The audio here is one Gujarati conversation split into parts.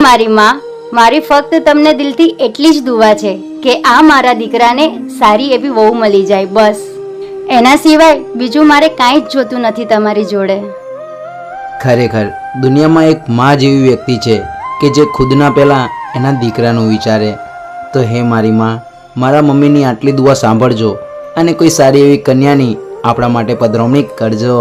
મારી માં, મારી ફક્ત તમને દિલથી એટલી જ દુઆ છે કે આ મારા દીકરાને સારી એવી વહુ મળી જાય, બસ. એના સિવાય બીજું મારે કાંઈ જ જોતું નથી તમારી જોડે. ખરેખર દુનિયામાં એક માં જેવી વ્યક્તિ છે કે જે ખુદના પહેલાં એના દીકરાનું વિચારે. તો હે મારી માં, મારા મમ્મીની આટલી દુઆ સાંભળજો અને કોઈ સારી એવી કન્યાની આપણા માટે પધરામણી કરજો.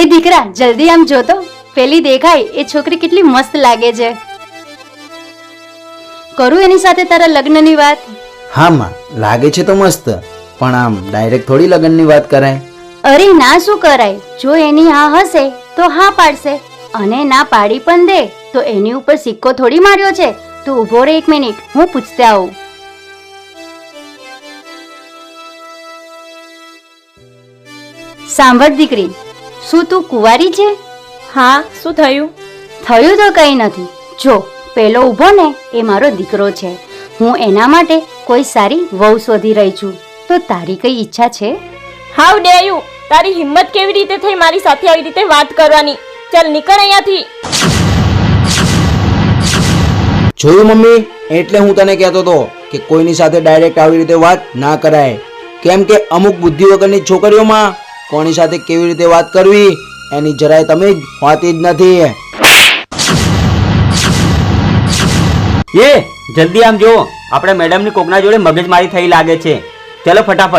એ દીકરા જલ્દી આમ જોતો, પેલી દેખાય એ છોકરી કેટલી મસ્ત લાગે છે. કરું એની સાથે તારા લગ્નની વાત? હા માં, લાગે છે તો મસ્ત, પણ આમ ડાયરેક્ટ થોડી લગ્નની વાત કરાય. અરે ના, શું કરાય? જો એની હા હશે તો હા પાડશે, અને ના પાડી પણ દે તો એની ઉપર સિક્કો થોડી માર્યો છે. તું ઊભો રહે 1 મિનિટ, હું પૂછતે આવું. સાંભળ દીકરી, શું તું કુંવારી છે? હા, શું થયું? થયું તો કઈ નથી. જો પેલો ઊભો ને એ મારો દીકરો છે. હું એના માટે કોઈ સારી વહુ શોધી રહી છું. તો તારી કઈ ઈચ્છા છે? How der you! તારી હિંમત કેવી રીતે થઈ મારી સાથે આવી રીતે વાત કરવાની? ચાલ નીકળ અહીંયાથી. જોયું મમ્મી, એટલે હું તને કહેતો હતો કે કોઈની સાથે ડાયરેક્ટ આવી રીતે વાત ના કરાય. કેમ કે અમુક બુદ્ધિ વગરની છોકરીઓમાં કોની સાથે કેવી રીતે વાત કરવી એની જરાય તમે જ હોતી જ નથી. એ જલ્દી આમ જો, આપણે મેડમની કોકના જોડે મગજમારી થઈ લાગે છે. ચલો ફટાફટ.